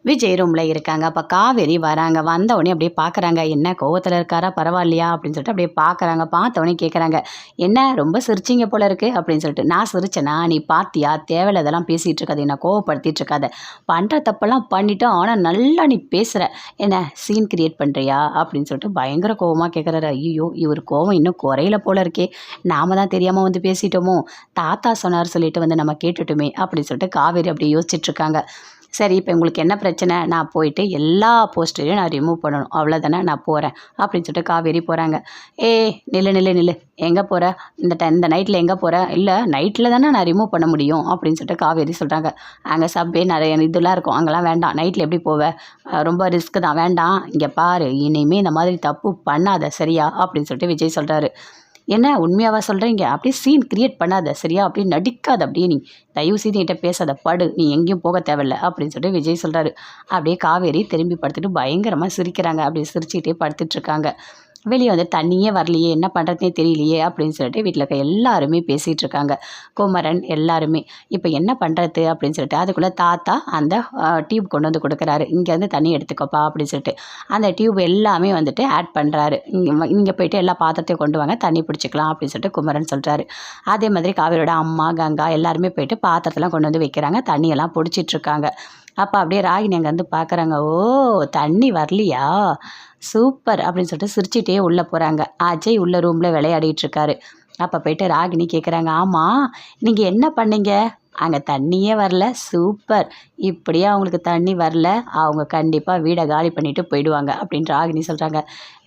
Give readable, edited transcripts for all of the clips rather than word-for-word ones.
விஜய் ரூமில் இருக்காங்க. அப்போ காவேரி வராங்க. வந்தவுடனே அப்படியே பார்க்குறாங்க. என்ன கோவத்தில் இருக்காரா பரவாயில்லையா அப்படின்னு சொல்லிட்டு அப்படியே பார்க்குறாங்க. பார்த்தவொடனே கேட்குறாங்க, என்ன ரொம்ப சிரிச்சிங்க போல இருக்குது அப்படின்னு சொல்லிட்டு. நான் சிரிச்சேனா, நீ பார்த்தியா, தேவையில்லாதெல்லாம் பேசிகிட்டு இருக்காது, என்ன கோவப்படுத்திட்டு இருக்காத, பண்ணுற தப்பெல்லாம் பண்ணிவிட்டு ஆனால் நல்லா நீ பேசுகிற, என்ன சீன் கிரியேட் பண்ணுறியா அப்படின்னு சொல்லிட்டு பயங்கர கோவமாக கேட்குறாரு. ஐயோ, இவர் கோவம் இன்னும் குறையில போல இருக்கே, நாம தான் தெரியாமல் வந்து பேசிட்டோமோ, தாத்தா சொன்னார் சொல்லிட்டு வந்து நம்ம கேட்டுட்டுமே அப்படின்னு சொல்லிட்டு காவேரி அப்படியே யோசிச்சுட்ருக்காங்க. சரி, இப்போ உங்களுக்கு என்ன பிரச்சனை, நான் போயிட்டு எல்லா போஸ்டரையும் நான் ரிமூவ் பண்ணணும், அவ்வளோதானே, நான் போகிறேன் அப்படின்னு சொல்லிட்டு காவேரி போகிறாங்க. நில்லு நில்லு நில்லு, எங்கே போகிற, இந்த நைட்டில் எங்கே போகிற, இல்லை நைட்டில் தானே நான் ரிமூவ் பண்ண முடியும் அப்படின்னு சொல்லிட்டு காவேரி சொல்கிறாங்க. அங்கே சப்வே நிறைய இதெல்லாம் இருக்கும், அங்கெல்லாம் வேண்டாம், நைட்டில் எப்படி போவேன், ரொம்ப ரிஸ்க்கு தான், வேண்டாம், இங்கே பாரு, இனிமேல் இந்த மாதிரி தப்பு பண்ணாத சரியா அப்படின்னு சொல்லிட்டு விஜய் சொல்கிறாரு. என்ன உண்மையாவா சொல்கிறீங்க, அப்படியே சீன் கிரியேட் பண்ணாத சரியா, அப்படியே நடிக்காத, அப்படியே நீ தயவு செய்து என்கிட்ட பேசாத, படு, நீ எங்கேயும் போக தேவையில்ல அப்படின்னு சொல்லிட்டு விஜய் சொல்கிறாரு. அப்படியே காவேரி திரும்பி படுத்துட்டு பயங்கரமாக சிரிக்கிறாங்க. அப்படியே சிரிச்சுக்கிட்டே படுத்துட்ருக்காங்க. வெளியே வந்து தண்ணியே வரலையே, என்ன பண்ணுறதுனே தெரியலையே அப்படின்னு சொல்லிட்டு வீட்டில் இருக்க எல்லாருமே பேசிகிட்டு இருக்காங்க. குமரன் எல்லாருமே இப்போ என்ன பண்ணுறது அப்படின்னு சொல்லிட்டு அதுக்குள்ளே தாத்தா அந்த டியூப் கொண்டு வந்து கொடுக்குறாரு. இங்கேருந்து தண்ணி எடுத்துக்கோப்பா அப்படின்னு சொல்லிட்டு அந்த டியூப் எல்லாமே வந்துட்டு ஆட் பண்ணுறாரு. இங்கே போயிட்டு எல்லா பாத்திரத்தையும் கொண்டு வாங்க, தண்ணி பிடிச்சிக்கலாம் அப்படின்னு சொல்லிட்டு குமரன் சொல்கிறாரு. அதே மாதிரி காவேரியோட அம்மா கங்கா எல்லாருமே போயிட்டு பாத்திரத்தெல்லாம் கொண்டு வந்து வைக்கிறாங்க, தண்ணியெல்லாம் பிடிச்சிட்ருக்காங்க. அப்போ அப்படியே ராகினி அங்கேருந்து பார்க்குறாங்க. ஓ, தண்ணி வரலையா, சூப்பர் அப்படின்னு சொல்லிட்டு சிரிச்சிட்டே உள்ளே போகிறாங்க. அஜய் உள்ள ரூமில் விளையாடிட்டு இருக்காரு. அப்போ போயிட்டு ராகினி கேட்குறாங்க, ஆமாம் நீங்கள் என்ன பண்ணீங்க, அங்கே தண்ணியே வரல, சூப்பர், இப்படியே அவங்களுக்கு தண்ணி வரல, அவங்க கண்டிப்பாக வீடை காலி பண்ணிவிட்டு போயிடுவாங்க அப்படின்னு ராகினி சொல்கிறாங்க.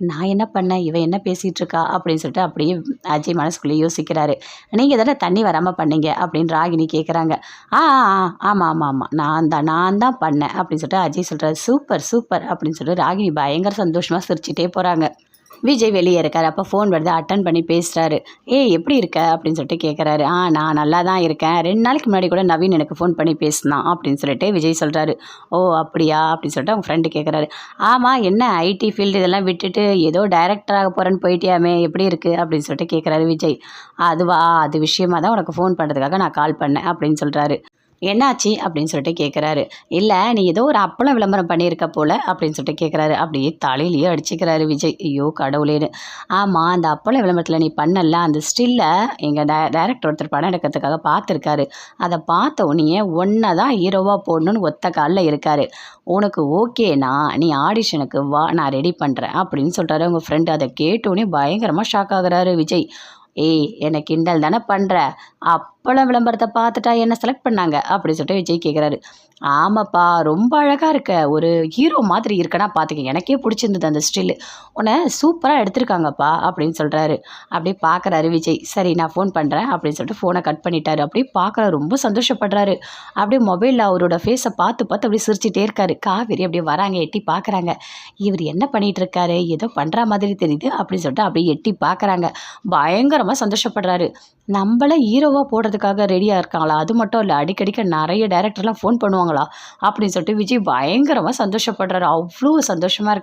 நான் என்ன பண்ணேன், இவன் என்ன பேசிகிட்டு இருக்கா அப்படின்னு சொல்லிட்டு அப்படியே அஜய் மனசுக்குள்ளேயே யோசிக்கிறாரு. நீங்கள் தானே தண்ணி வராமல் பண்ணீங்க அப்படின்னு ராகினி கேட்குறாங்க. ஆ ஆமாம் ஆமாம் ஆமாம், நான் தான் பண்ணேன் அப்படின்னு சொல்லிட்டு அஜய் சொல்கிறாரு. சூப்பர் சூப்பர் அப்படின்னு சொல்லிட்டு ராகினி பயங்கர சந்தோஷமாக சிரிச்சிட்டே போகிறாங்க. விஜய் வெளியே இருக்கார். அப்போ ஃபோன் வருது, அட்டன் பண்ணி பேசுகிறாரு. எப்படி இருக்க அப்படின்னு சொல்லிட்டு கேட்குறாரு. நான் நல்லா தான் இருக்கேன், 2 நாளைக்கு முன்னாடி கூட நவீன் எனக்கு ஃபோன் பண்ணி பேசினான் அப்படின்னு சொல்லிட்டு விஜய் சொல்கிறாரு. ஓ அப்படியா அப்படின்னு சொல்லிட்டு அவங்க ஃப்ரெண்டு கேட்குறாரு. ஆமாம், என்ன ஐடி ஃபீல்டு இதெல்லாம் விட்டுட்டு ஏதோ டைரக்டர் ஆக போகிறேன்னு போயிட்டியாமே, எப்படி இருக்குது அப்படின்னு சொல்லிட்டு கேட்குறாரு விஜய். அதுவா, அது விஷயமா தான் உனக்கு ஃபோன் பண்ணுறதுக்காக நான் கால் பண்ணேன் அப்படின்னு சொல்கிறாரு. என்னாச்சு அப்படின்னு சொல்லிட்டு கேட்குறாரு. இல்லை, நீ ஏதோ ஒரு அப்பளம் விளம்பரம் பண்ணியிருக்க போல் அப்படின்னு சொல்லிட்டு கேட்குறாரு. அப்படியே தலையிலேயே அடிச்சுக்கிறாரு விஜய். ஐயோ கடவுளேன்னு. ஆமாம், அந்த அப்பள விளம்பரத்தில் நீ பண்ணல, அந்த ஸ்டில்லை எங்கள் டைரக்டர் ஒருத்தர் படம் எடுக்கிறதுக்காக பார்த்துருக்காரு. அதை பார்த்த உடனே ஒன்றை தான் ஹீரோவாக போடணுன்னு ஒத்த காலில் இருக்கார். உனக்கு ஓகேனா நீ ஆடிஷனுக்கு வா, நான் ரெடி பண்ணுறேன் அப்படின்னு சொல்கிறாரு. உங்கள் ஃப்ரெண்டு அதை கேட்டோடனே பயங்கரமாக ஷாக் ஆகுறாரு விஜய். என்னை கிண்டல் தானே பண்ணுற, அப்பளம் விளம்பரத்தை பார்த்துட்டா என்ன செலக்ட் பண்ணாங்க அப்படி சொல்லிட்டு விஜய் கேட்குறாரு. ஆமாப்பா, ரொம்ப அழகாக இருக்க, ஒரு ஹீரோ மாதிரி இருக்கனா பார்த்துக்க, எனக்கே பிடிச்சிருந்தது அந்த ஸ்டில்லு, உன்னை சூப்பராக எடுத்திருக்காங்கப்பா அப்படின்னு சொல்கிறாரு. அப்படியே பார்க்குறாரு விஜய். சரி, நான் ஃபோன் பண்ணுறேன் அப்படின்னு சொல்லிட்டு ஃபோனை கட் பண்ணிட்டாரு. அப்படியே பார்க்குற ரொம்ப சந்தோஷப்படுறாரு. அப்படியே மொபைலில் அவரோட ஃபேஸை பார்த்து பார்த்து அப்படியே சிரிச்சிட்டே இருக்காரு. காவேரி அப்படியே வராங்க, எட்டி பார்க்குறாங்க. இவர் என்ன பண்ணிகிட்டு இருக்காரு, ஏதோ பண்ணுற மாதிரி தெரியுது அப்படின்னு சொல்லிட்டு அப்படியே எட்டி பார்க்குறாங்க. பயங்கரமாக சந்தோஷப்படுறாரு. நம்மள ஹீரோவாக போடுறதுக்காக ரெடியாக இருக்காங்களா, அது மட்டும் இல்லை அடிக்கடிக்க நிறைய டைரக்டர்லாம் ஃபோன் பண்ணுவாங்களா அப்படின்னு சொல்லிட்டு விஜய் பயங்கரமாக சந்தோஷப்படுறாரு. அவ்வளோ சந்தோஷமாக இருக்கு.